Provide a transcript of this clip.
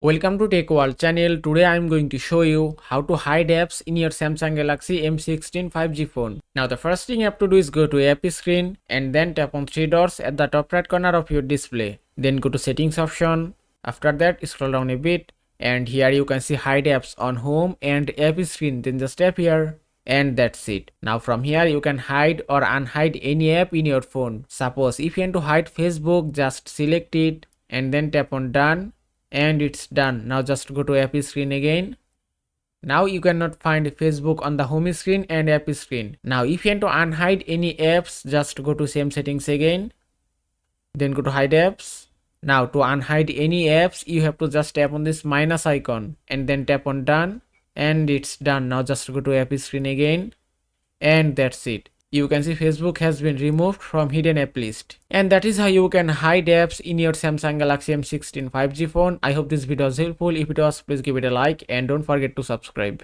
Welcome to Tech World channel. Today I am going to show you how to hide apps in your Samsung Galaxy M16 5G phone. Now the first thing you have to do is go to app screen and then tap on three dots at the top right corner of your display. Then go to settings option. After that scroll down a bit and here you can see hide apps on home and app screen. Then just tap here and that's it. Now from here you can hide or unhide any app in your phone. Suppose if you want to hide Facebook, just select it and then tap on done. And it's done. Now just go to app screen again. Now you cannot find Facebook on the home screen and app screen. Now if you want to unhide any apps, just go to same settings again. Then go to hide apps. Now to unhide any apps, you have to just tap on this minus icon and then tap on done. And it's done. Now just go to app screen again. And that's it. You can see Facebook has been removed from hidden app list. And that is how you can hide apps in your Samsung Galaxy M16 5G phone. I hope this video was helpful. If it was, please give it a like and don't forget to subscribe.